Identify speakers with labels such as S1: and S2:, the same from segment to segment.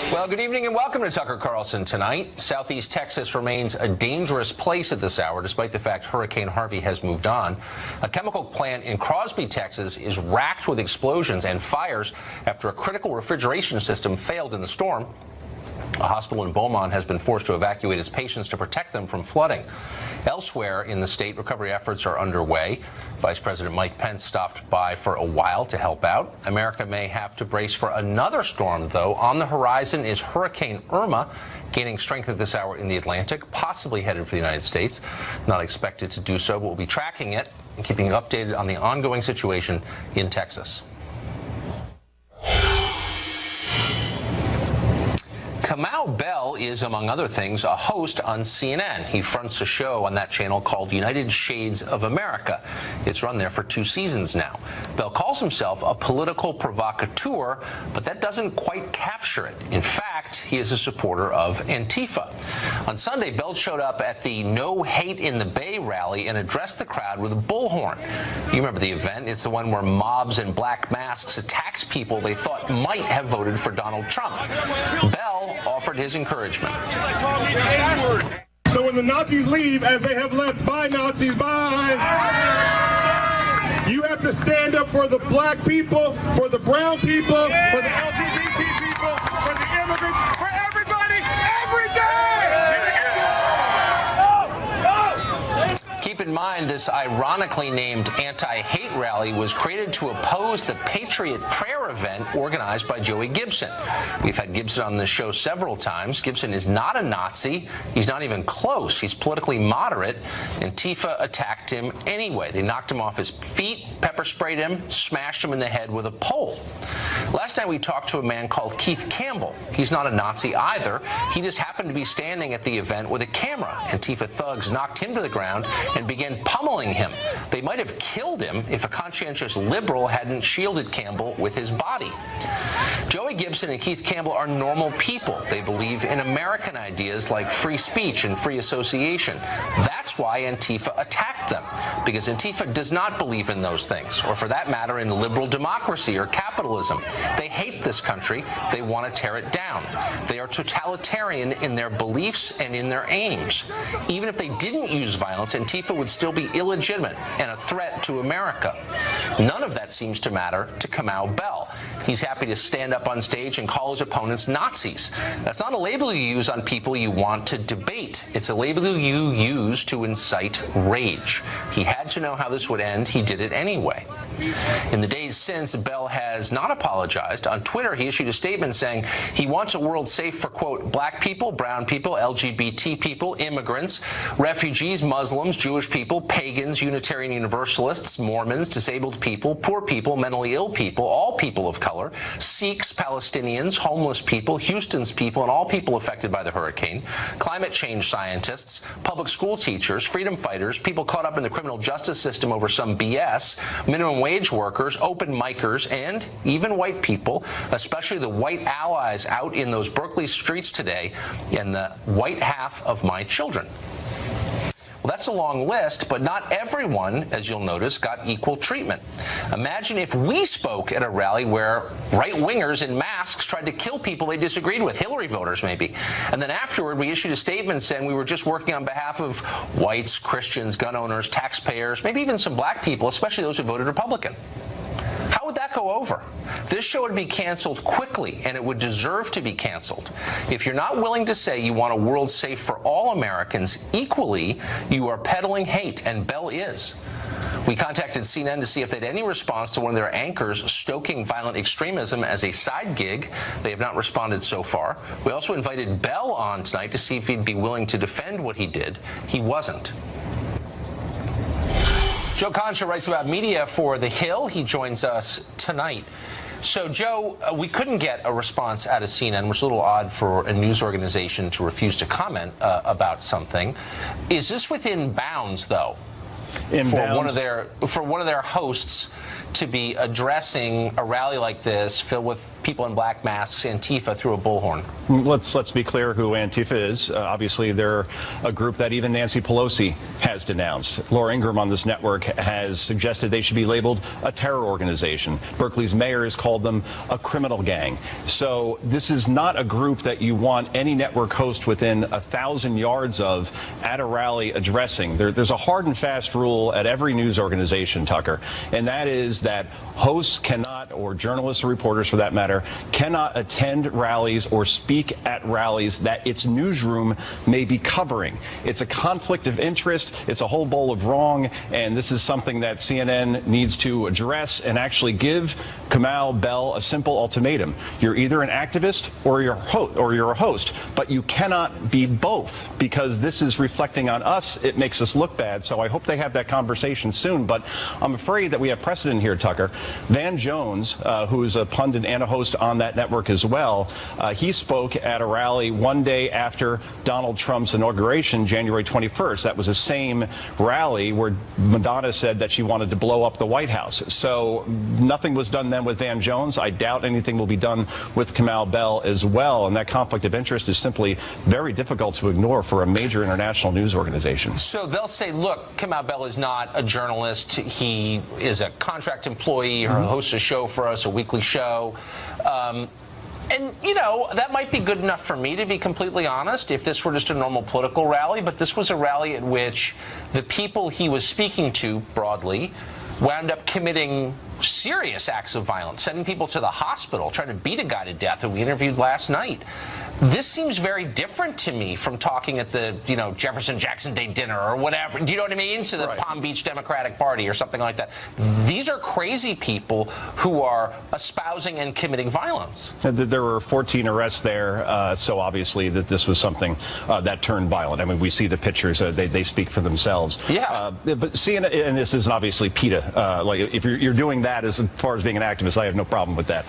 S1: Well, good evening and welcome to Tucker Carlson tonight. Southeast Texas remains a dangerous place at this hour, despite the fact Hurricane Harvey has moved on. A chemical plant in Crosby, Texas, is racked with explosions and fires after a critical refrigeration system failed in the storm. A hospital in Beaumont has been forced to evacuate its patients to protect them from flooding. Elsewhere in the state, recovery efforts are underway. Vice President Mike Pence stopped by for a while to help out. America may have to brace for another storm, though. On the horizon is Hurricane Irma, gaining strength at this hour in the Atlantic, possibly headed for the United States. Not expected to do so, but we'll be tracking it and keeping you updated on the ongoing situation in Texas. Kamau Bell is, among other things, a host on CNN. He fronts a show on that channel called United Shades of America. It's run there for 2 seasons now. Bell calls himself a political provocateur, but that doesn't quite capture it. In fact, he is a supporter of Antifa. On Sunday, Bell showed up at the No Hate in the Bay rally and addressed the crowd with a bullhorn. You remember the event? It's the one where mobs in black masks attacked people they thought might have voted for Donald Trump. Bell offered his encouragement.
S2: So when the Nazis leave, as they have left, bye Nazis, bye. You have to stand up for the black people, for the brown people, for the LGBT people, for the immigrants, for everybody, every day.
S1: Keep in mind, this ironically named anti-hate rally was created to oppose the Patriot Prayer event organized by Joey Gibson. We've had Gibson on this show several times. Gibson is not a Nazi. He's not even close. He's politically moderate. Antifa attacked him anyway. They knocked him off his feet, pepper sprayed him, smashed him in the head with a pole. Last night we talked to a man called Keith Campbell. He's not a Nazi either. He just happened to be standing at the event with a camera. Antifa thugs knocked him to the ground and began pummeling him. They might have killed him if a conscientious liberal hadn't shielded Campbell with his body. Joey Gibson and Keith Campbell are normal people. They believe in American ideas like free speech and free association. That's why Antifa attacked them, because Antifa does not believe in those things, or for that matter, in liberal democracy or capitalism. They hate this country. They want to tear it down. They are totalitarian in their beliefs and in their aims. Even if they didn't use violence, Antifa would still be illegitimate and a threat to America. None of that seems to matter to Kamau Bell. He's happy to stand up on stage and call his opponents Nazis. That's not a label you use on people you want to debate. It's a label you use to incite rage. He had to know how this would end. He did it anyway. In the days since, Bell has not apologized. On Twitter, he issued a statement saying he wants a world safe for, quote, black people, brown people, LGBT people, immigrants, refugees, Muslims, Jewish people, pagans, Unitarian Universalists, Mormons, disabled people, poor people, mentally ill people, all people of color, Sikhs, Palestinians, homeless people, Houston's people, and all people affected by the hurricane, climate change scientists, public school teachers, freedom fighters, people caught up in the criminal justice system over some BS, minimum wage workers, open micers, and even white people, especially the white allies out in those Berkeley streets today, and the white half of my children. Well, that's a long list, but not everyone, as you'll notice, got equal treatment. Imagine if we spoke at a rally where right-wingers in masks tried to kill people they disagreed with, Hillary voters maybe. And then afterward, we issued a statement saying we were just working on behalf of whites, Christians, gun owners, taxpayers, maybe even some black people, especially those who voted Republican. How would that go over? This show would be canceled quickly, and it would deserve to be canceled. If you're not willing to say you want a world safe for all Americans equally, you are peddling hate, and Bell is. We contacted CNN to see if they had any response to one of their anchors stoking violent extremism as a side gig. They have not responded so far. We also invited Bell on tonight to see if he'd be willing to defend what he did. He wasn't. Joe Concha writes about media for The Hill. He joins us tonight. So, Joe, we couldn't get a response out of CNN, which is a little odd for a news organization to refuse to comment about something. Is this within bounds, though, for one of their hosts to be addressing a rally like this filled with people in black masks, Antifa, through a bullhorn.
S3: Let's be clear who Antifa is. Obviously, they're a group that even Nancy Pelosi has denounced. Laura Ingraham on this network has suggested they should be labeled a terror organization. Berkeley's mayor has called them a criminal gang. So this is not a group that you want any network host within 1,000 yards of at a rally addressing. There's a hard and fast rule at every news organization, Tucker, and that is that hosts cannot, or journalists or reporters for that matter, cannot attend rallies or speak at rallies that its newsroom may be covering. It's a conflict of interest. It's a whole bowl of wrong, and this is something that CNN needs to address and actually give Kamau Bell a simple ultimatum. You're either an activist or you're a host, but you cannot be both, because this is reflecting on us. It makes us look bad, so I hope they have that conversation soon. But I'm afraid that we have precedent here, Tucker. Van Jones, who's a pundit and a host on that network as well, he spoke at a rally one day after Donald Trump's inauguration, January 21st. That was the same rally where Madonna said that she wanted to blow up the White House. So nothing was done then with Van Jones. I doubt anything will be done with Kamau Bell as well. And that conflict of interest is simply very difficult to ignore for a major international news organization.
S1: So they'll say, look, Kamau Bell is not a journalist. He is a contract employee or hosts a show for us, a weekly show. And, you know, that might be good enough for me, to be completely honest, if this were just a normal political rally. But this was a rally at which the people he was speaking to broadly wound up committing serious acts of violence, sending people to the hospital, trying to beat a guy to death who we interviewed last night. This seems very different to me from talking at the, you know, Jefferson Jackson Day dinner or whatever. Do you know what I mean? To the Palm Beach Democratic Party or something like that. These are crazy people who are espousing and committing violence.
S3: There were 14 arrests there, so obviously that this was something that turned violent. I mean, we see the pictures; they speak for themselves.
S1: Yeah.
S3: But CNN, and this is obviously PETA. Like, if you're doing that as far as being an activist, I have no problem with that.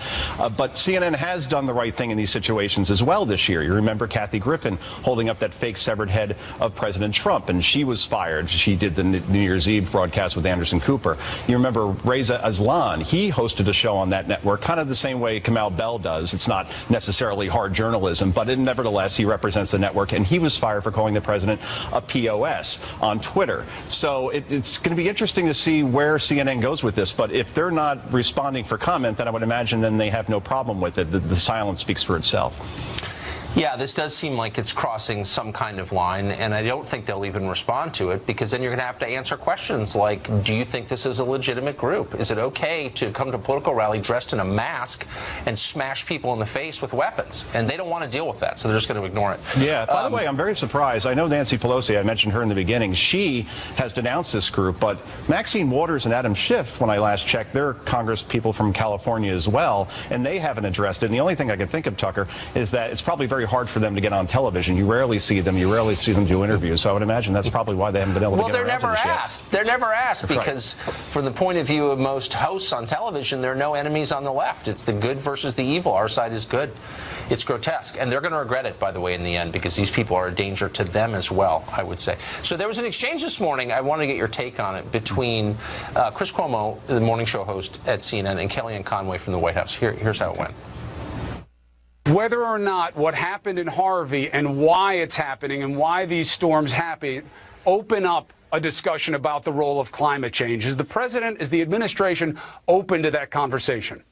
S3: But CNN has done the right thing in these situations as well this year. You remember Kathy Griffin holding up that fake severed head of President Trump, and she was fired. She did the New Year's Eve broadcast with Anderson Cooper. You remember Reza Aslan. He hosted a show on that network, kind of the same way Kamau Bell does. It's not necessarily hard journalism, but nevertheless, he represents the network, and he was fired for calling the president a POS on Twitter. So it's going to be interesting to see where CNN goes with this, but if they're not responding for comment, then I would imagine then they have no problem with it. The silence speaks for itself.
S1: Yeah, this does seem like it's crossing some kind of line, and I don't think they'll even respond to it, because then you're going to have to answer questions like, do you think this is a legitimate group? Is it okay to come to a political rally dressed in a mask and smash people in the face with weapons? And they don't want to deal with that, so they're just going to ignore it.
S3: Yeah, by the way, I'm very surprised. I know Nancy Pelosi, I mentioned her in the beginning. She has denounced this group, but Maxine Waters and Adam Schiff, when I last checked, they're Congress people from California as well, and they haven't addressed it. And the only thing I can think of, Tucker, is that it's probably very hard for them to get on television. You rarely see them. You rarely see them do interviews. So I would imagine that's probably why they haven't been able to get around to this yet.
S1: Well, they're never asked. They're never asked because, from the point of view of most hosts on television, there are no enemies on the left. It's the good versus the evil. Our side is good. It's grotesque. And they're going to regret it, by the way, in the end, because these people are a danger to them as well, I would say. So there was an exchange this morning. I want to get your take on it between Chris Cuomo, the morning show host at CNN, and Kellyanne Conway from the White House. Here's how it went.
S4: Whether or not what happened in Harvey and why it's happening and why these storms happen open up a discussion about the role of climate change. Is the president, is the administration open to that conversation?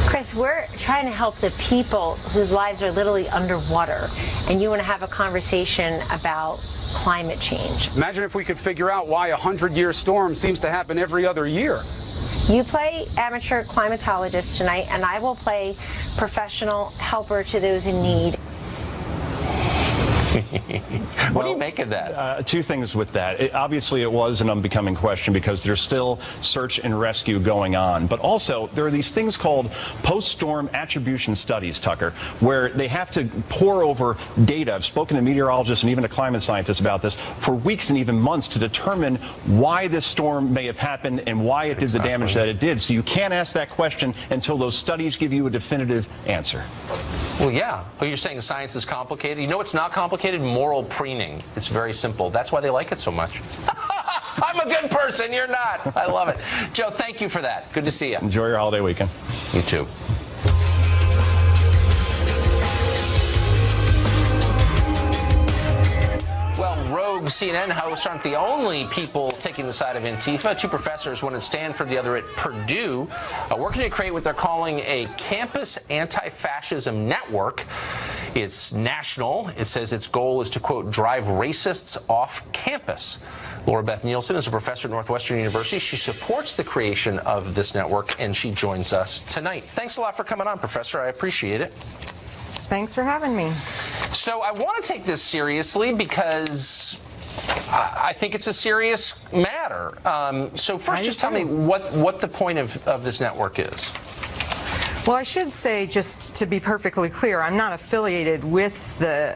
S5: Chris, we're trying to help the people whose lives are literally underwater, and you want to have a conversation about climate change.
S4: Imagine if we could figure out why a 100-year storm seems to happen every other year.
S5: You play amateur climatologist tonight, and I will play professional helper to those in need.
S1: What do you make of that?
S3: Two things with that. Obviously, it was an unbecoming question because there's still search and rescue going on. But also, there are these things called post-storm attribution studies, Tucker, where they have to pore over data. I've spoken to meteorologists and even to climate scientists about this for weeks and even months to determine why this storm may have happened and why it did the damage that it did. So you can't ask that question until those studies give you a definitive answer.
S1: Well, yeah. Oh, you're saying science is complicated? You know what's not complicated? Moral preening. It's very simple. That's why they like it so much. I'm a good person. You're not. I love it. Joe, thank you for that. Good to see you.
S3: Enjoy your holiday weekend.
S1: You too. CNN hosts aren't the only people taking the side of Antifa. Two professors, one at Stanford, the other at Purdue, working to create what they're calling a campus anti-fascism network. It's national. It says its goal is to, quote, drive racists off campus. Laura Beth Nielsen is a professor at Northwestern University. She supports the creation of this network, and she joins us tonight. Thanks a lot for coming on, Professor. I appreciate it.
S6: Thanks for having me.
S1: So I want to take this seriously because I think it's a serious matter. So first, just tell me what the point of this network is.
S6: Well, I should say, just to be perfectly clear, I'm not affiliated with the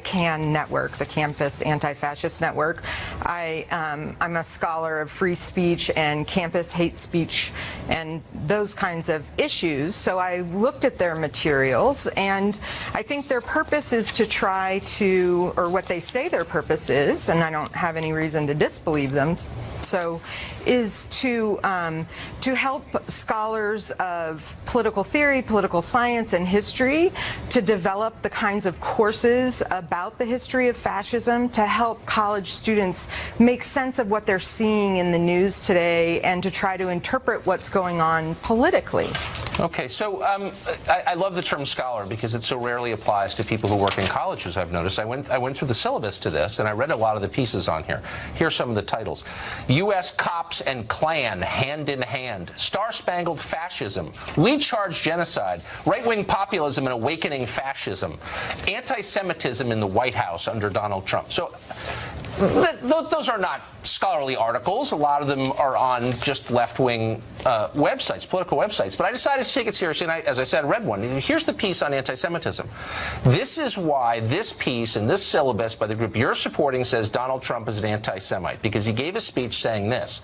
S6: CAN network, the Campus Anti-Fascist Network. I'm a scholar of free speech and campus hate speech and those kinds of issues. So I looked at their materials, and I think their purpose is to try to, or what they say their purpose is, and I don't have any reason to disbelieve them, so is to help scholars of political theory, political science, and history to develop the kinds of courses about the history of fascism to help college students make sense of what they're seeing in the news today and to try to interpret what's going on politically.
S1: Okay, so I love the term scholar because it so rarely applies to people who work in colleges, I've noticed. I went through the syllabus to this, and I read a lot of the pieces on here. Here's some of the titles. U.S. Cops and Klan, hand in hand. Star-Spangled Fascism. We charge genocide. Right-wing populism and awakening fascism. Anti-Semitism in the White House under Donald Trump. So those are not scholarly articles. A lot of them are on just left-wing websites, political websites. But I decided to take it seriously, and as I said, I read one. And here's the piece on anti-Semitism. This is why this piece and this syllabus by the group you're supporting says Donald Trump is an anti-Semite, because he gave a speech saying this.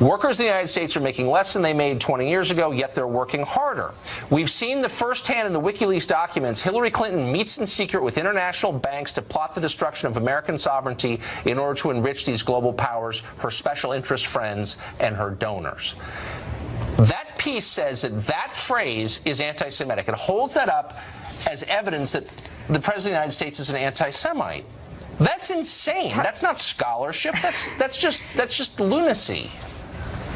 S1: Workers in the United States are making less than they made 20 years ago, yet they're working harder. We've seen the firsthand in the WikiLeaks documents. Hillary Clinton meets in secret with international banks to plot the destruction of American sovereignty in order to enrich these global powers, her special interest friends, and her donors. That piece says that that phrase is anti-Semitic. It holds that up as evidence that the President of the United States is an anti-Semite. That's insane. That's not scholarship. That's just lunacy.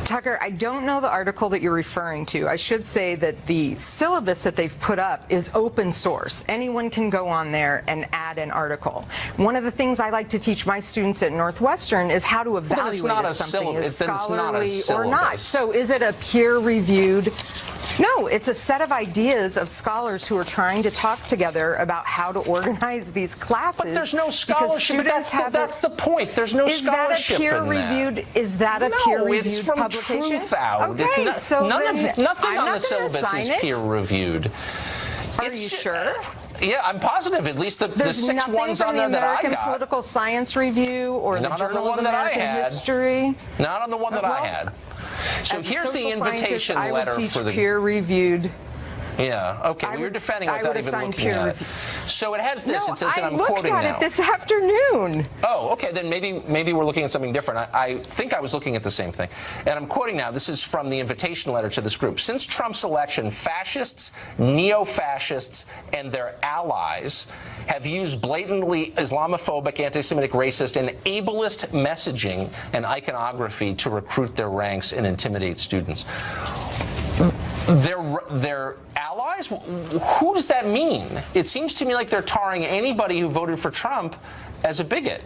S6: Tucker, I don't know the article that you're referring to. I should say that the syllabus that they've put up is open source. Anyone can go on there and add an article. One of the things I like to teach my students at Northwestern is how to evaluate if something is scholarly or not. So is it a peer-reviewed? No, it's a set of ideas of scholars who are trying to talk together about how to organize these classes.
S1: But there's no scholarship. That's the point. There's no scholarship in that.
S6: Is that a peer-reviewed publication?
S1: Truth out.
S6: Okay, so
S1: nothing on the syllabus is peer-reviewed.
S6: Are you sure?
S1: Yeah, I'm positive. At least the 6 ones on there that I got.
S6: There's nothing from the American Political Science Review or the Journal of American History?
S1: Not on the one that I had. So here's the invitation letter for the
S6: peer-reviewed.
S1: Yeah, okay. Well, you're defending without even looking at it. So it has this. It says, and I'm quoting now.
S6: I looked at it this afternoon.
S1: Oh, okay. Then maybe we're looking at something different. I think I was looking at the same thing. And I'm quoting now. This is from the invitation letter to this group. Since Trump's election, fascists, neo-fascists, and their allies have used blatantly Islamophobic, anti-Semitic, racist, and ableist messaging and iconography to recruit their ranks and intimidate students. They're allies? Who does that mean? It seems to me like they're tarring anybody who voted for Trump as a bigot.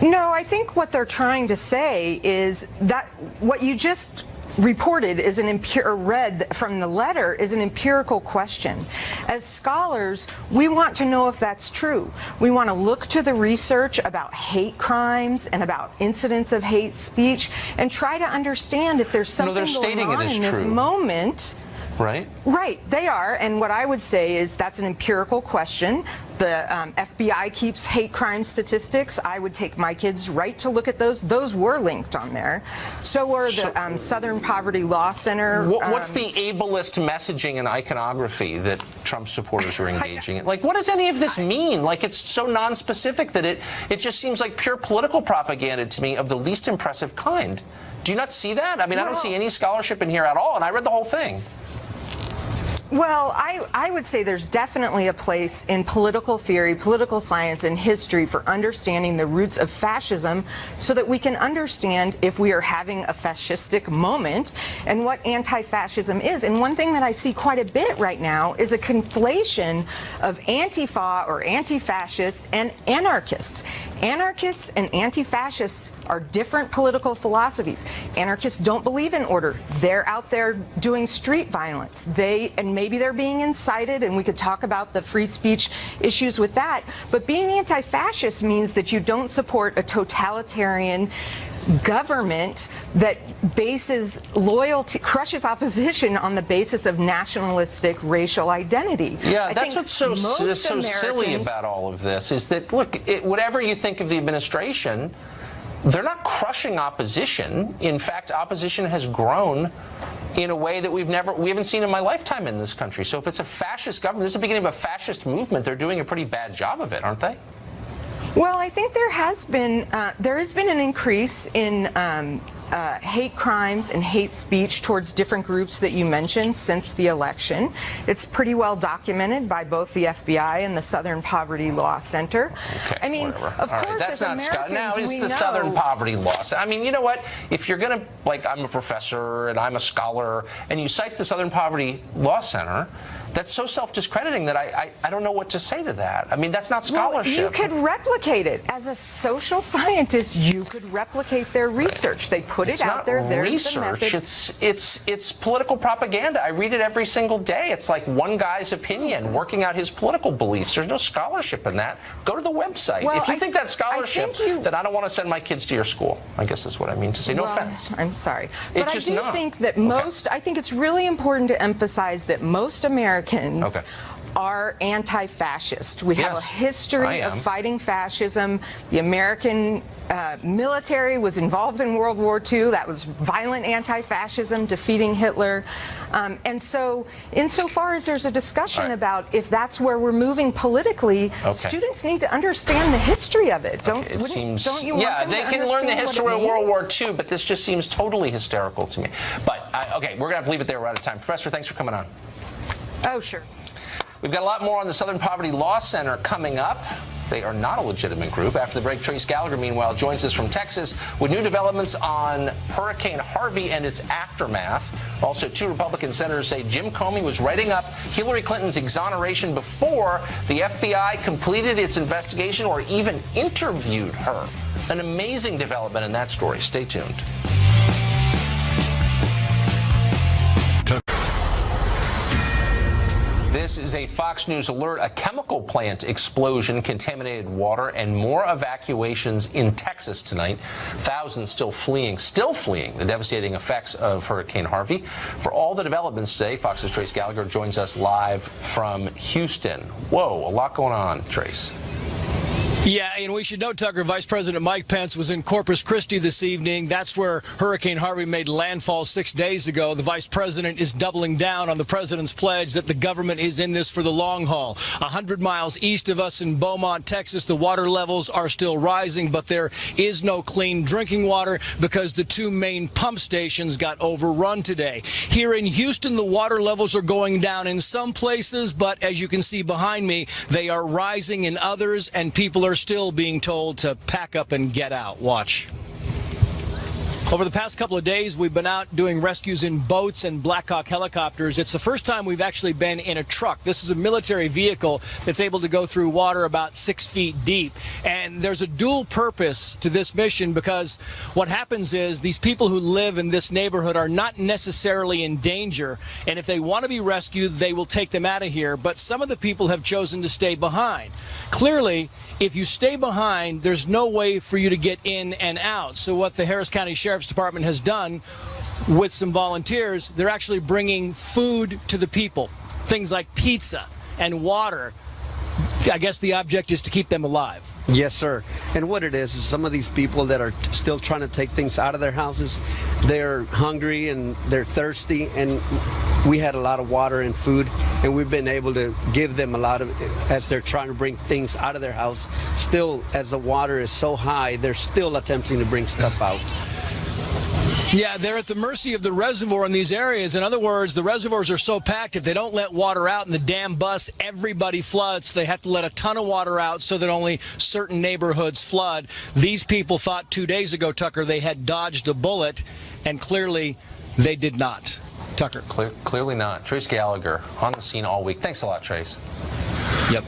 S6: No, I think what they're trying to say is that what you just reported is read from the letter is an empirical question. As scholars, we want to know if that's true. We want to look to the research about hate crimes and about incidents of hate speech and try to understand if there's something going on in this moment.
S1: Right?
S6: Right, they are. And what I would say is that's an empirical question. The FBI keeps hate crime statistics. I would take my kids right to look at those. Those were linked on there. So were the Southern Poverty Law Center.
S1: What's the ableist messaging and iconography that Trump supporters are engaging in? Like, what does any of this mean? Like, it's so nonspecific that it just seems like pure political propaganda to me of the least impressive kind. Do you not see that? I mean, I don't see any scholarship in here at all, and I read the whole thing.
S6: Well, I would say there's definitely a place in political theory, political science, and history for understanding the roots of fascism so that we can understand if we are having a fascistic moment and what anti-fascism is. And one thing that I see quite a bit right now is a conflation of Antifa or anti-fascists and anarchists. Anarchists and anti-fascists are different political philosophies. Anarchists don't believe in order. They're out there doing street violence. And maybe they're being incited, and we could talk about the free speech issues with that. But being anti-fascist means that you don't support a totalitarian government that bases loyalty, crushes opposition on the basis of nationalistic racial identity.
S1: Yeah, that's what's so silly about all of this is that, look, whatever you think of the administration, they're not crushing opposition. In fact, opposition has grown in a way that we haven't seen in my lifetime in this country. So if it's a fascist government, this is the beginning of a fascist movement. They're doing a pretty bad job of it, aren't they?
S6: Well, I think there has been an increase in hate crimes and hate speech towards different groups that you mentioned since the election. It's pretty well documented by both the FBI and the Southern Poverty Law Center.
S1: Okay,
S6: I mean,
S1: whatever.
S6: of course,
S1: that's
S6: as
S1: not
S6: Americans,
S1: now is
S6: we
S1: the
S6: know,
S1: Southern Poverty Law. I mean, you know what? If you're going to, like, I'm a professor and I'm a scholar, and you cite the Southern Poverty Law Center, that's so self-discrediting that I don't know what to say to that. I mean, that's not scholarship.
S6: Well, you could replicate it. As a social scientist, you could replicate their research. They put it out there. There's
S1: research.
S6: the method.
S1: It's political propaganda. I read it every single day. It's like one guy's opinion, working out his political beliefs. There's no scholarship in that. Go to the website.
S6: Well,
S1: if you think that's scholarship, then I don't want to send my kids to your school. I guess that's what I mean to say. No offense.
S6: I'm sorry.
S1: It's
S6: But I
S1: just
S6: do
S1: not.
S6: think that I think it's really important to emphasize that most Americans are anti-fascist. We have a history of fighting fascism. The American military was involved in World War II. That was violent anti-fascism, defeating Hitler. And so, insofar as there's a discussion about if that's where we're moving politically, students need to understand the history of it. Don't you want them
S1: they
S6: to
S1: can learn the
S6: understand
S1: history
S6: what
S1: of
S6: it
S1: World War
S6: means?
S1: II, but this just seems totally hysterical to me. But, okay, we're going to have to leave it there. We're out of time. Professor, thanks for coming on.
S6: Oh, sure.
S1: We've got a lot more on the Southern Poverty Law Center coming up. They are not a legitimate group. After the break, Trace Gallagher, meanwhile, joins us from Texas with new developments on Hurricane Harvey and its aftermath. Also, 2 Republican senators say Jim Comey was writing up Hillary Clinton's exoneration before the FBI completed its investigation or even interviewed her. An amazing development in that story. Stay tuned. This is a Fox News alert. A chemical plant explosion contaminated water and more evacuations in Texas tonight. Thousands still fleeing the devastating effects of Hurricane Harvey. For all the developments today, Fox's Trace Gallagher joins us live from Houston. Whoa, a lot going on, Trace.
S7: Yeah, and we should note, Tucker, Vice President Mike Pence was in Corpus Christi this evening. That's where Hurricane Harvey made landfall 6 days ago. The vice president is doubling down on the president's pledge that the government is in this for the long haul. 100 miles east of us in Beaumont, Texas, the water levels are still rising, but there is no clean drinking water because the 2 main pump stations got overrun today. Here in Houston, the water levels are going down in some places, but as you can see behind me, they are rising in others, and people are still being told to pack up and get out. Watch. Over the past couple of days, we've been out doing rescues in boats and Black Hawk helicopters. It's the first time we've actually been in a truck. This is a military vehicle that's able to go through water about 6 feet deep. And there's a dual purpose to this mission because what happens is these people who live in this neighborhood are not necessarily in danger. And if they want to be rescued, they will take them out of here. But some of the people have chosen to stay behind. Clearly, if you stay behind, there's no way for you to get in and out. So what the Harris County Sheriff's Department has done with some volunteers, they're actually bringing food to the people, things like pizza and water. I guess the object is to keep them alive.
S8: Yes, sir. And what it is some of these people that are still trying to take things out of their houses, they're hungry and they're thirsty, and we had a lot of water and food, and we've been able to give them a lot of, as they're trying to bring things out of their house. Still, as the water is so high, they're still attempting to bring stuff out.
S7: Yeah, they're at the mercy of the reservoir in these areas. In other words, the reservoirs are so packed, if they don't let water out and the dam busts, everybody floods. They have to let a ton of water out so that only certain neighborhoods flood. These people thought 2 days ago, Tucker, they had dodged a bullet, and clearly they did not. Tucker.
S1: Clearly not. Trace Gallagher on the scene all week. Thanks a lot, Trace.
S7: Yep.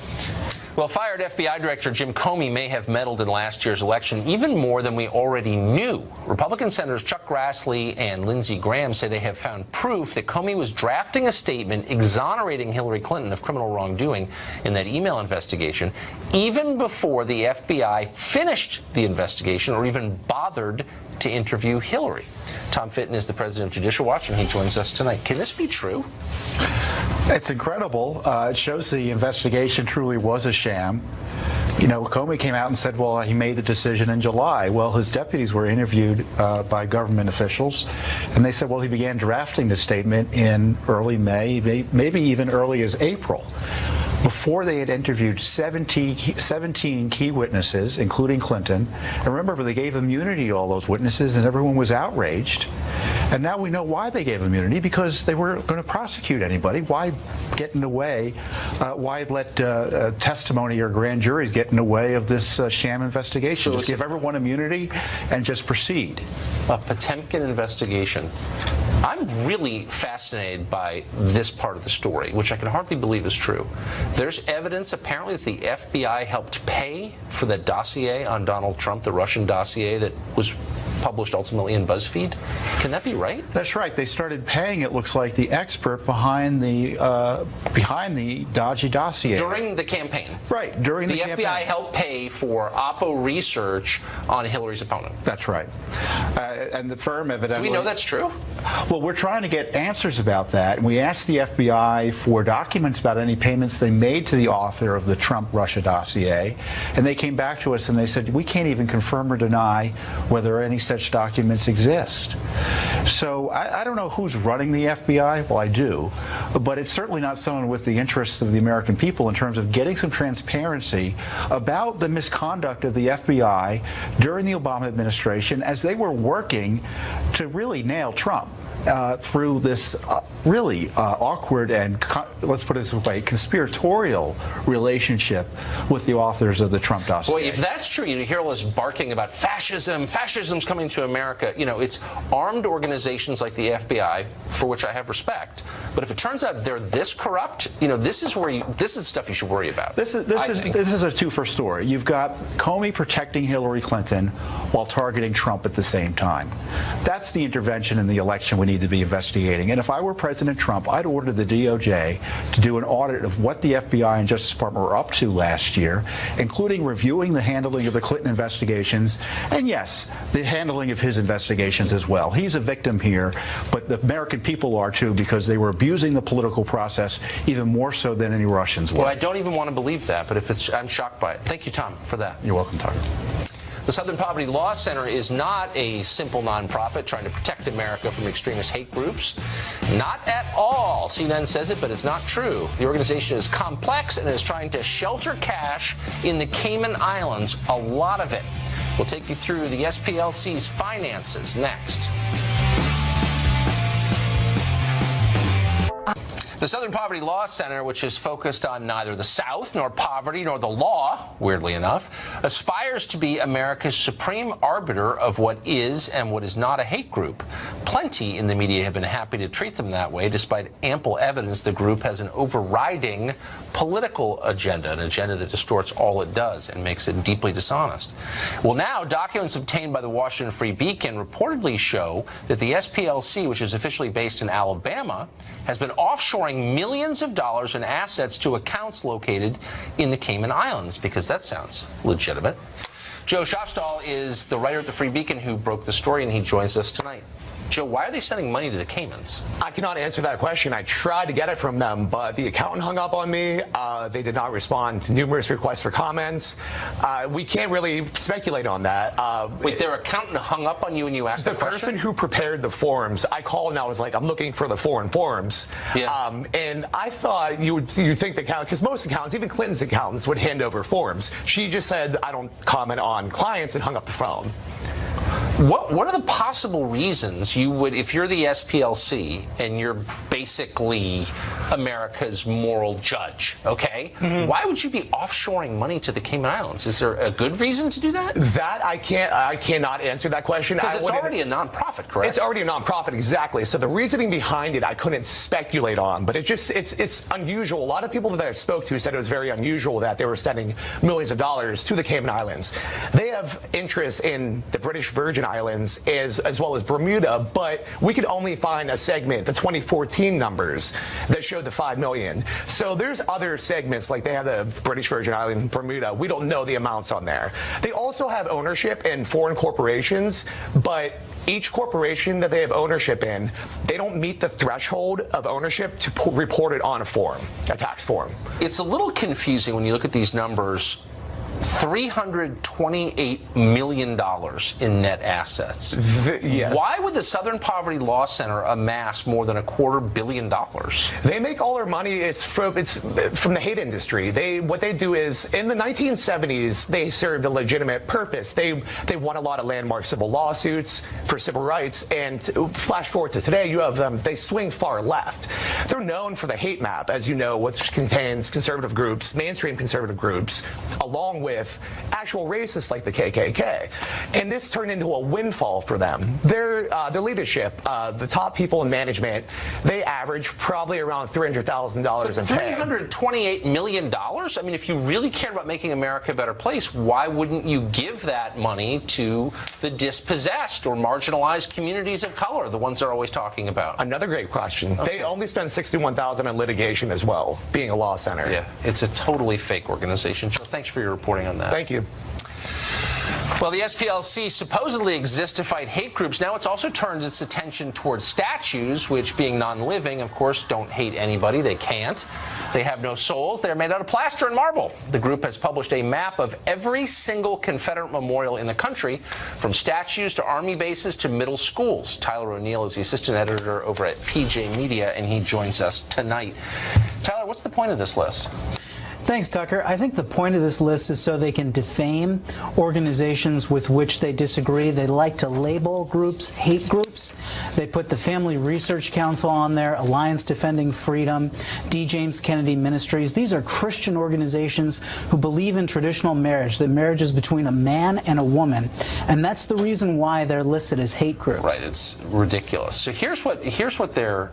S1: Well, fired FBI Director Jim Comey may have meddled in last year's election even more than we already knew. Republican Senators Chuck Grassley and Lindsey Graham say they have found proof that Comey was drafting a statement exonerating Hillary Clinton of criminal wrongdoing in that email investigation even before the FBI finished the investigation or even bothered to interview Hillary. Tom Fitton is the president of Judicial Watch, and he joins us tonight. Can this be true?
S9: It's incredible. It shows the investigation truly was a sham. You know, Comey came out and said, well, he made the decision in July. Well, his deputies were interviewed by government officials, and they said, well, he began drafting the statement in early May, maybe even early as April, before they had interviewed 17 key witnesses, including Clinton. And remember, they gave immunity to all those witnesses, and everyone was outraged. And now we know why they gave immunity, because they weren't going to prosecute anybody. Why get in the way? Why let testimony or grand juries get in the way of this sham investigation? Just give everyone immunity and just proceed.
S1: A Potemkin investigation. I'm really fascinated by this part of the story, which I can hardly believe is true. There's evidence, apparently, that the FBI helped pay for that dossier on Donald Trump, the Russian dossier that was published ultimately in BuzzFeed. Can that be right?
S9: That's right. They started paying, it looks like, the expert behind the dodgy dossier.
S1: During the campaign.
S9: Right, during the campaign.
S1: The FBI helped pay for Oppo research on Hillary's opponent.
S9: That's right. And the firm evidently...
S1: Do we know that's true?
S9: Well, we're trying to get answers about that, and we asked the FBI for documents about any payments they made to the author of the Trump-Russia dossier, and they came back to us and they said, we can't even confirm or deny whether any such documents exist. So I don't know who's running the FBI. Well, I do, but it's certainly not someone with the interests of the American people in terms of getting some transparency about the misconduct of the FBI during the Obama administration as they were working to really nail Trump through this really awkward and, let's put it this way, conspiratorial relationship with the authors of the Trump dossier.
S1: Well, if that's true, you hear all this barking about fascism. Fascism's coming to America. You know, it's armed organizations like the FBI, for which I have respect. But if it turns out they're this corrupt, you know, this is stuff you should worry about.
S9: This is a two-for story. You've got Comey protecting Hillary Clinton while targeting Trump at the same time. That's the intervention in the election we need to be investigating. And if I were President Trump, I'd order the DOJ to do an audit of what the FBI and Justice Department were up to last year, including reviewing the handling of the Clinton investigations, and yes, the handling of his investigations as well. He's a victim here, but the American people are too, because they were abusing the political process even more so than any Russians were.
S1: Well, I don't even want to believe that, but I'm shocked by it. Thank you, Tom, for that.
S9: You're welcome, Tucker.
S1: The Southern Poverty Law Center is not a simple nonprofit trying to protect America from extremist hate groups. Not at all. CNN says it, but it's not true. The organization is complex and is trying to shelter cash in the Cayman Islands, a lot of it. We'll take you through the SPLC's finances next. The Southern Poverty Law Center, which is focused on neither the South nor poverty nor the law, weirdly enough, aspires to be America's supreme arbiter of what is and what is not a hate group. Plenty in the media have been happy to treat them that way, despite ample evidence the group has an overriding political agenda, an agenda that distorts all it does and makes it deeply dishonest. Well, now, documents obtained by the Washington Free Beacon reportedly show that the SPLC, which is officially based in Alabama, has been offshoring millions of dollars in assets to accounts located in the Cayman Islands, because that sounds legitimate. Joe Shopstall is the writer at the Free Beacon who broke the story, and he joins us tonight. Joe, why are they sending money to the Caymans?
S10: I cannot answer that question. I tried to get it from them, but the accountant hung up on me. They did not respond to numerous requests for comments. We can't really speculate on that.
S1: Wait, their accountant hung up on you and you asked the question?
S10: The person who prepared the forms, I called and I was like, I'm looking for the foreign forms.
S1: Yeah.
S10: And I thought you'd think the accountant, because most accountants, even Clinton's accountants, would hand over forms. She just said, I don't comment on clients, and hung up the phone.
S1: What are the possible reasons you would, if you're the SPLC and you're basically America's moral judge, okay? Why would you be offshoring money to the Cayman Islands? Is there a good reason to do that?
S10: That I cannot answer that question.
S1: Because it's already a nonprofit, correct?
S10: It's already a nonprofit, exactly. So the reasoning behind it, I couldn't speculate on, but it's unusual. A lot of people that I spoke to said it was very unusual that they were sending millions of dollars to the Cayman Islands. They have interest in the British Virgin Islands as well as Bermuda, but we could only find a segment, the 2014 numbers, that showed the 5 million. So there's other segments, like they have the British Virgin Islands, Bermuda. We don't know the amounts on there. They also have ownership in foreign corporations, but each corporation that they have ownership in, they don't meet the threshold of ownership to report it on a tax form.
S1: It's a little confusing when you look at these numbers. $328 million in net assets.
S10: Yeah.
S1: Why would the Southern Poverty Law Center amass more than $250 million?
S10: They make all their money. It's from the hate industry. What they do is, in the 1970s, they served a legitimate purpose. They won a lot of landmark civil lawsuits for civil rights. And flash forward to today, you have them. They swing far left. They're known for the hate map, as you know, which contains conservative groups, mainstream conservative groups, along with actual racists like the KKK. And this turned into a windfall for them. Their leadership, the top people in management, they average probably around $300,000 in pay.
S1: $328 million? I mean, if you really cared about making America a better place, why wouldn't you give that money to the dispossessed or marginalized communities of color, the ones they're always talking about?
S10: Another great question.
S1: Okay.
S10: They only spend $61,000 on litigation as well, being a law center.
S1: Yeah, it's a totally fake organization. So thanks for your reporting on that.
S10: Thank you.
S1: Well, the SPLC supposedly exists to fight hate groups. Now it's also turned its attention towards statues, which, being non-living, of course, don't hate anybody. They can't. They have no souls. They're made out of plaster and marble. The group has published a map of every single Confederate memorial in the country, from statues to army bases to middle schools. Tyler O'Neill is the assistant editor over at PJ Media, and he joins us tonight. Tyler, what's the point of this list?
S11: Thanks, Tucker. I think the point of this list is so they can defame organizations with which they disagree. They like to label groups hate groups. They put the Family Research Council on there, Alliance Defending Freedom, D. James Kennedy Ministries. These are Christian organizations who believe in traditional marriage, that marriage is between a man and a woman. And that's the reason why they're listed as hate groups.
S1: Right, it's ridiculous. So here's what their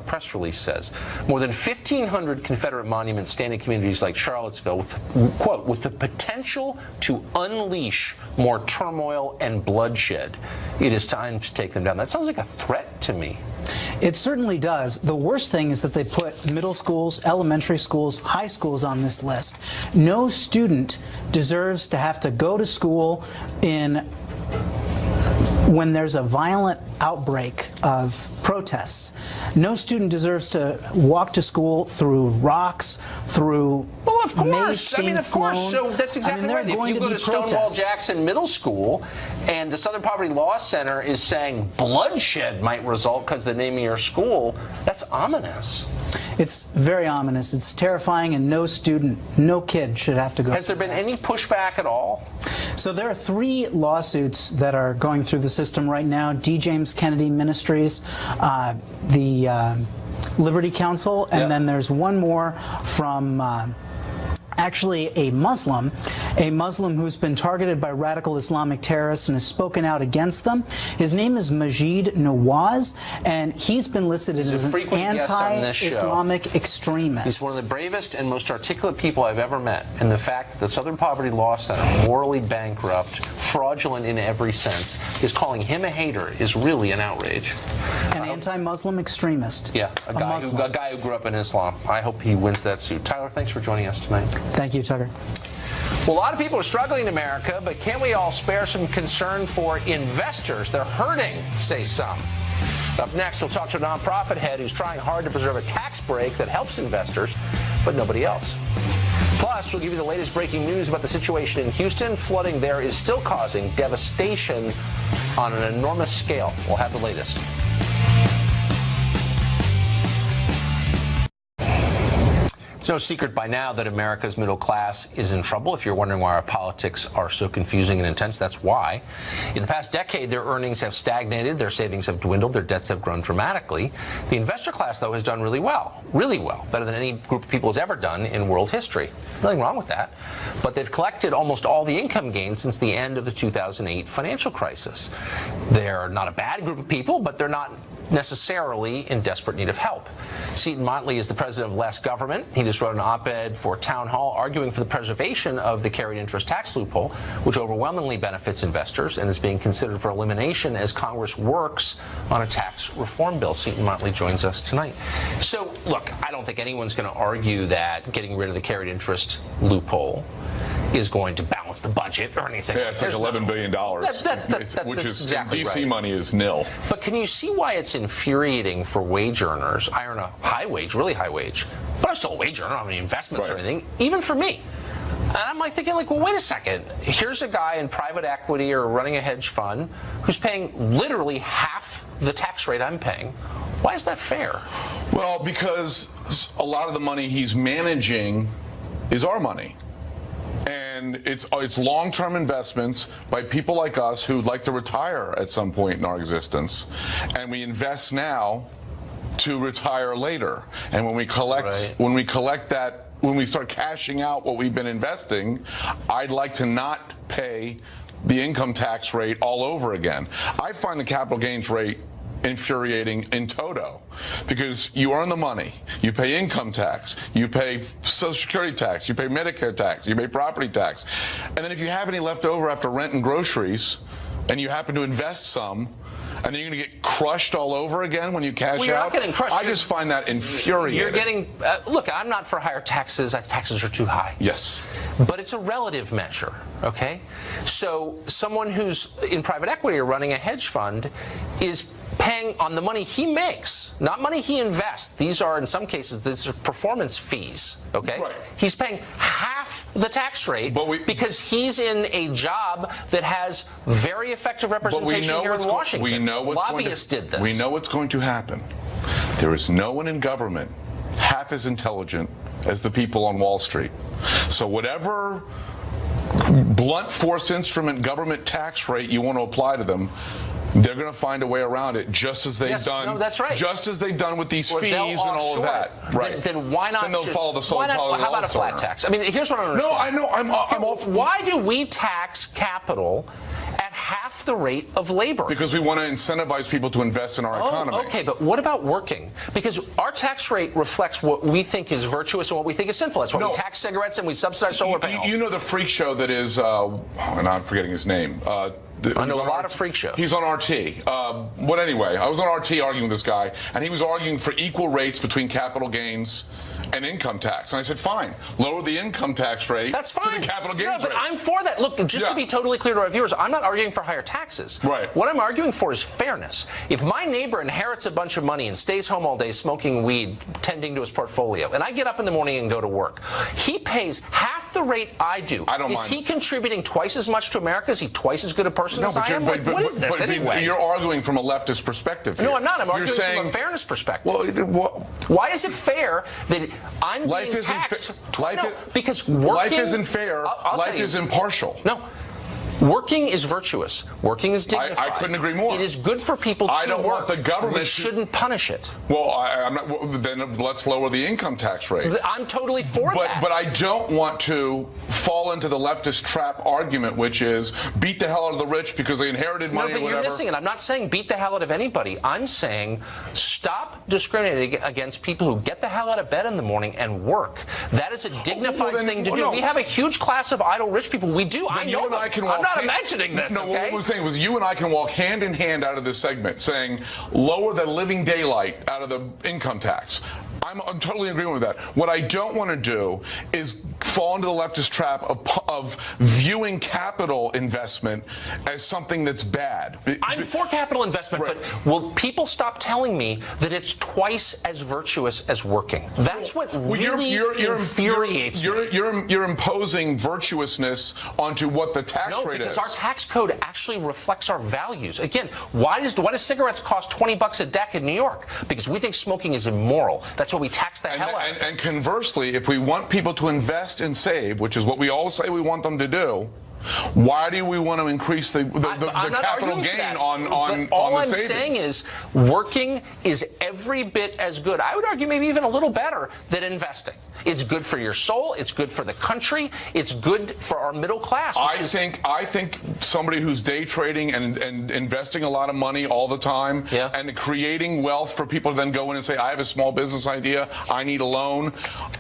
S1: press release says. More than 1,500 Confederate monuments stand in communities like Charlottesville with, quote, with the potential to unleash more turmoil and bloodshed. It is time to take them down. That sounds like a threat to me.
S11: It certainly does. The worst thing is that they put middle schools, elementary schools, high schools on this list. No student deserves to have to go to school when there's a violent outbreak of protests. No student deserves to walk to school through rocks, through
S1: Well, of course.
S11: maize
S1: I mean, of
S11: flown.
S1: course. So that's exactly right. If you go to Stonewall Jackson Middle School and the Southern Poverty Law Center is saying bloodshed might result because of the name of your school, that's ominous.
S11: It's very ominous. It's terrifying, and no student, no kid should have to go.
S1: Has there been any pushback at all?
S11: So there are 3 lawsuits that are going through the system right now. D. James Kennedy Ministries, the Liberty Council, and then there's one more from actually a Muslim who's been targeted by radical Islamic terrorists and has spoken out against them. His name is Majid Nawaz, and he's been listed as an anti-Islamic extremist.
S1: He's one of the bravest and most articulate people I've ever met, and the fact that the Southern Poverty Law Center, morally bankrupt, fraudulent in every sense, is calling him a hater is really an outrage.
S11: An anti-Muslim extremist.
S1: Yeah, a guy who grew up in Islam. I hope he wins that suit. Tyler, thanks for joining us tonight.
S11: Thank you, Tucker.
S1: Well, a lot of people are struggling in America, but can't we all spare some concern for investors? They're hurting, say some. Up next, we'll talk to a nonprofit head who's trying hard to preserve a tax break that helps investors, but nobody else. Plus, we'll give you the latest breaking news about the situation in Houston. Flooding there is still causing devastation on an enormous scale. We'll have the latest. It's no secret by now that America's middle class is in trouble. If you're wondering why our politics are so confusing and intense, that's why. In the past decade, their earnings have stagnated, their savings have dwindled, their debts have grown dramatically. The investor class, though, has done really well, better than any group of people has ever done in world history. Nothing wrong with that. But they've collected almost all the income gains since the end of the 2008 financial crisis. They're not a bad group of people, but they're not necessarily in desperate need of help. Seton Motley is the president of Less Government. He just wrote an op-ed for Town Hall arguing for the preservation of the carried interest tax loophole, which overwhelmingly benefits investors and is being considered for elimination as Congress works on a tax reform bill. Seton Motley joins us tonight. So, look, I don't think anyone's going to argue that getting rid of the carried interest loophole is going to balance the budget or anything.
S12: Yeah, it's like $11 billion, which is
S1: exactly
S12: DC
S1: right.
S12: money is nil.
S1: But can you see why it's infuriating for wage earners? I earn a high wage, really high wage, but I'm still a wage earner. I don't have any investments or anything, even for me. And I'm like thinking, well, wait a second. Here's a guy in private equity or running a hedge fund who's paying literally half the tax rate I'm paying. Why is that fair?
S12: Well, because a lot of the money he's managing is our money. And it's long-term investments by people like us who'd like to retire at some point in our existence. And we invest now to retire later. And when we collect that, when we start cashing out what we've been investing, I'd like to not pay the income tax rate all over again. I find the capital gains rate infuriating in toto, because you earn the money, you pay income tax, you pay Social Security tax, you pay Medicare tax, you pay property tax, and then if you have any left over after rent and groceries, and you happen to invest some, and then you're going to get crushed all over again when you cash
S1: Well, you're
S12: out.
S1: not getting crushed.
S12: I just find that infuriating.
S1: You're getting, look, I'm not for higher taxes. Taxes are too high.
S12: Yes.
S1: But it's a relative measure, okay? So someone who's in private equity or running a hedge fund is paying on the money he makes, not money he invests. These are, in some cases, these are performance fees, okay?
S12: Right.
S1: He's paying half the tax rate because he's in a job that has very effective representation here in Washington.
S12: We know what's
S1: Lobbyists did this.
S12: We know what's going to happen. There is no one in government half as intelligent as the people on Wall Street. So whatever blunt force instrument government tax rate you want to apply to them, they're going to find a way around it, just as they've done.
S1: No, that's right.
S12: Just as they've done with these fees and all of that.
S1: Right. Then why not?
S12: Then they'll follow the soul.
S1: How about a flat tax? I mean, here's what I don't understand.
S12: No, I know. I'm all.
S1: Why do we tax capital at half the rate of labor?
S12: Because we want to incentivize people to invest in our economy.
S1: Okay, but what about working? Because our tax rate reflects what we think is virtuous and what we think is sinful. That's why we tax cigarettes and we subsidize solar panels.
S12: You know the freak show that is, and I'm forgetting his name.
S1: I know a lot of freak shows.
S12: He's on RT. But anyway, I was on RT arguing with this guy, and he was arguing for equal rates between capital gains and income tax. And I said, fine, lower the income tax rate.
S1: That's fine.
S12: To the capital gains
S1: but
S12: rate.
S1: I'm for that. Look, just to be totally clear to our viewers, I'm not arguing for higher taxes.
S12: Right.
S1: What I'm arguing for is fairness. If my neighbor inherits a bunch of money and stays home all day smoking weed, tending to his portfolio, and I get up in the morning and go to work, he pays half the rate I do.
S12: I don't
S1: is
S12: mind.
S1: he contributing twice as much to America? Is he twice as good a person as I am? What is this anyway?
S12: You're arguing from a leftist perspective here.
S1: No, I'm not. I'm arguing
S12: saying,
S1: from a fairness perspective.
S12: Well,
S1: why is it fair that I'm being taxed? Because working,
S12: life isn't fair. Life is impartial.
S1: No. Working is virtuous. Working is dignified.
S12: I couldn't agree more.
S1: It is good for people to work.
S12: I don't want the government.
S1: We shouldn't punish it.
S12: Well, I'm not. Then let's lower the income tax rate.
S1: I'm totally for that.
S12: But I don't want to fall into the leftist trap argument, which is beat the hell out of the rich because they inherited money.
S1: No, but you're missing it. I'm not saying beat the hell out of anybody. I'm saying stop discriminating against people who get the hell out of bed in the morning and work. That is a dignified thing to do.
S12: No.
S1: We have a huge class of idle rich people. We do. I know them. I'm not imagining this.
S12: No,
S1: okay?
S12: what I'm saying was you and I can walk hand in hand out of this segment saying lower the living daylight out of the income tax. I'm totally agreeing with that. What I don't want to do is fall into the leftist trap of viewing capital investment as something that's bad.
S1: I'm for capital investment,
S12: right.
S1: But will people stop telling me that it's twice as virtuous as working? That's what really infuriates me.
S12: You're imposing virtuousness onto what the tax rate is.
S1: Because our tax code actually reflects our values. Again, why do cigarettes cost $20 a deck in New York? Because we think smoking is immoral. That's why we tax the hell out of it.
S12: And conversely, if we want people to invest and save, which is what we all say we want them to do, why do we want to increase the capital gain on
S1: all
S12: the
S1: I'm
S12: savings?
S1: saying is working is every bit as good. I would argue maybe even a little better than investing. It's good for your soul. It's good for the country. It's good for our middle class.
S12: I think somebody who's day trading and investing a lot of money all the time and creating wealth for people to then go in and say, I have a small business idea, I need a loan.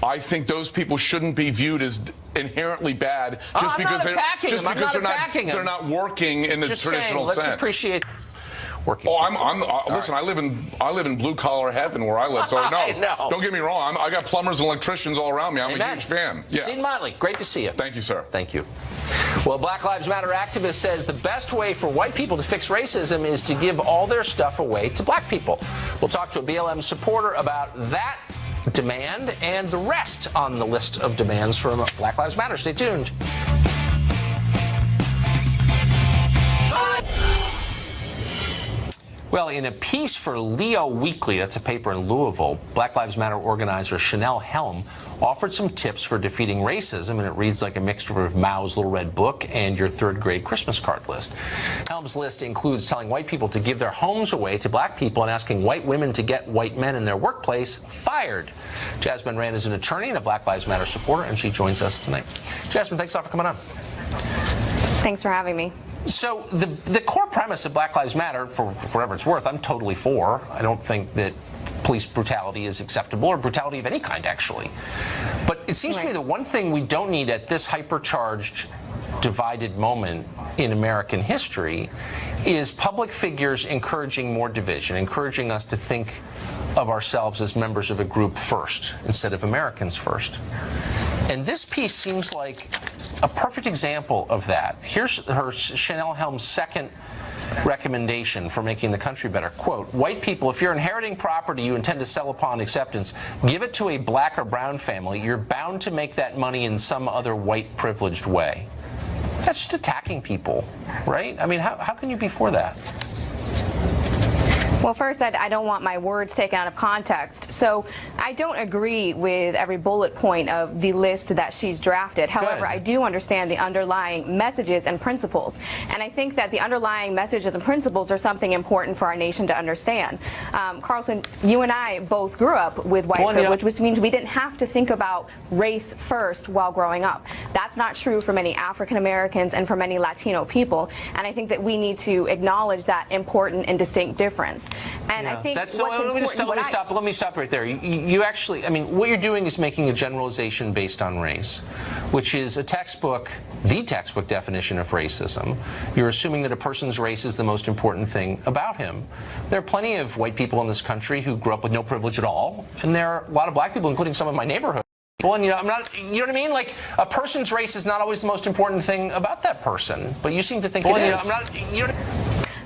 S12: I think those people shouldn't be viewed as inherently bad just because they're not working in the traditional sense.
S1: Let's appreciate working.
S12: Listen, I live in blue collar heaven where I live, so no, don't get me wrong. I got plumbers and electricians all around me. I'm a huge fan. Yeah.
S1: Seton Motley, great to see you.
S12: Thank you, sir.
S1: Thank you. Well, Black Lives Matter activist says the best way for white people to fix racism is to give all their stuff away to black people. We'll talk to a BLM supporter about that demand and the rest on the list of demands from Black Lives Matter. Stay tuned. Well, in a piece for Leo Weekly, that's a paper in Louisville, Black Lives Matter organizer Chanel Helm offered some tips for defeating racism, and it reads like a mixture of Mao's Little Red Book and your third-grade Christmas card list. Helm's list includes telling white people to give their homes away to black people and asking white women to get white men in their workplace fired. Jasmine Rand is an attorney and a Black Lives Matter supporter, and she joins us tonight. Jasmine, thanks a lot for coming on.
S13: Thanks for having me.
S1: So the core premise of Black Lives Matter, for whatever it's worth, I'm totally for. I don't think that police brutality is acceptable, or brutality of any kind, actually. But it seems to me the one thing we don't need at this hypercharged, divided moment in American history is public figures encouraging more division, encouraging us to think of ourselves as members of a group first instead of Americans first. And this piece seems like a perfect example of that. Here's Chanel Helm's second recommendation for making the country better. Quote, white people, if you're inheriting property you intend to sell upon acceptance, give it to a black or brown family. You're bound to make that money in some other white privileged way. That's just attacking people, right? I mean, how can you be for that?
S13: Well, first, I don't want my words taken out of context. So I don't agree with every bullet point of the list that she's drafted. However, I do understand the underlying messages and principles. And I think that the underlying messages and principles are something important for our nation to understand. Carlson, you and I both grew up with white privilege, which means we didn't have to think about race first while growing up. That's not true for many African Americans and for many Latino people. And I think that we need to acknowledge that important and distinct difference. And I think
S1: that's let me stop right there. You actually, I mean, what you're doing is making a generalization based on race, which is the textbook definition of racism. You're assuming that a person's race is the most important thing about him. There are plenty of white people in this country who grew up with no privilege at all, and there are a lot of black people, including some of my neighborhood. And, you know, you know what I mean? Like, a person's race is not always the most important thing about that person, but you seem to think it is.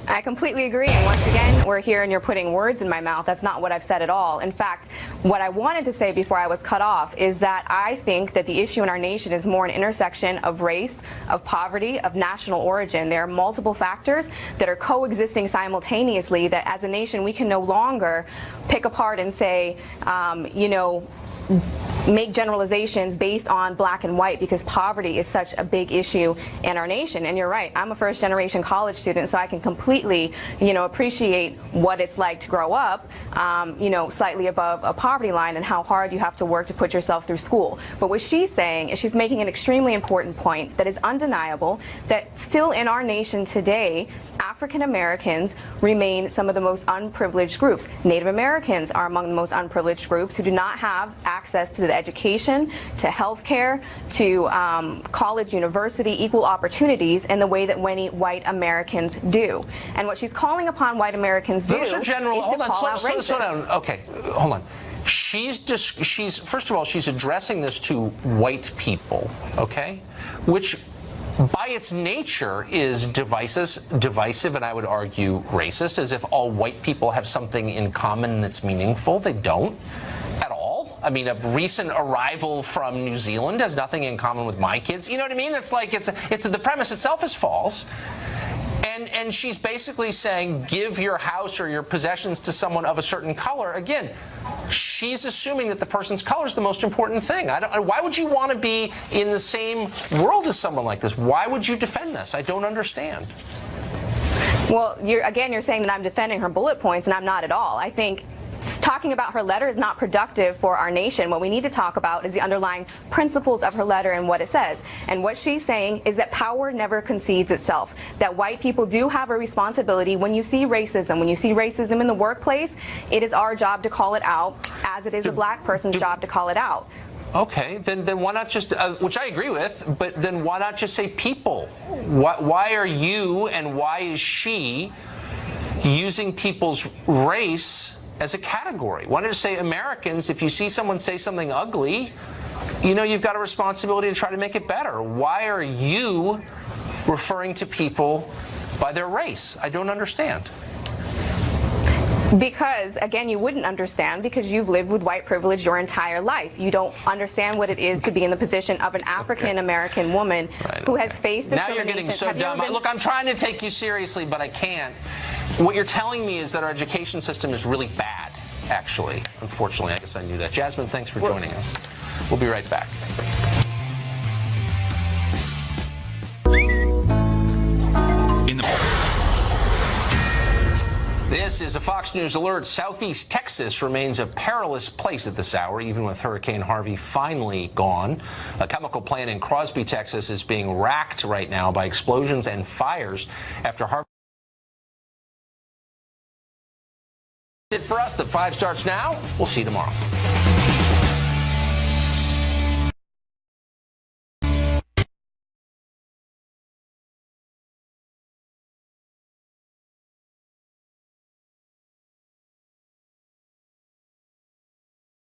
S13: I completely agree, and once again, we're here and you're putting words in my mouth. That's not what I've said at all. In fact, what I wanted to say before I was cut off is that I think that the issue in our nation is more an intersection of race, of poverty, of national origin. There are multiple factors that are coexisting simultaneously that as a nation we can no longer pick apart and say, you know, make generalizations based on black and white, because poverty is such a big issue in our nation. And you're right, I'm a first-generation college student, so I can completely, you know, appreciate what it's like to grow up, you know, slightly above a poverty line and how hard you have to work to put yourself through school. But what she's saying is she's making an extremely important point that is undeniable, that still in our nation today, African Americans remain some of the most unprivileged groups. Native Americans are among the most unprivileged groups who do not have access to the education, to health care, to college, university, equal opportunities in the way that many white Americans do. And what she's calling upon white Americans to do is to call out racist.
S1: Slow down. Okay, hold on. She's first of all, she's addressing this to white people, okay, which by its nature is divisive, and I would argue racist, as if all white people have something in common that's meaningful. They don't at all. I mean, a recent arrival from New Zealand has nothing in common with my kids. You know what I mean? It's like the premise itself is false. And she's basically saying, give your house or your possessions to someone of a certain color. Again, she's assuming that the person's color is the most important thing. Why would you want to be in the same world as someone like this? Why would you defend this? I don't understand.
S13: Well, you're saying that I'm defending her bullet points, and I'm not at all. I think talking about her letter is not productive for our nation. What we need to talk about is the underlying principles of her letter and what it says. And what she's saying is that power never concedes itself, that white people do have a responsibility. When you see racism in the workplace, it is our job to call it out, as it is a black person's job to call it out.
S1: Okay, then why not just, which I agree with, but then why not just say people? Why are you and why is she using people's race as a category? Why not just say Americans? If you see someone say something ugly, you've got a responsibility to try to make it better. Why are you referring to people by their race? I don't understand.
S13: Because, again, you wouldn't understand because you've lived with white privilege your entire life. You don't understand what it is to be in the position of an African-American woman who has faced discrimination.
S1: Now you're getting so dumb. Look, I'm trying to take you seriously, but I can't. What you're telling me is that our education system is really bad, actually. Unfortunately, I guess I knew that. Jasmine, thanks for joining us. We'll be right back. This is a Fox News alert. Southeast Texas remains a perilous place at this hour, even with Hurricane Harvey finally gone. A chemical plant in Crosby, Texas is being racked right now by explosions and fires after Harvey. That's it for us. The 5 starts now. We'll see you tomorrow.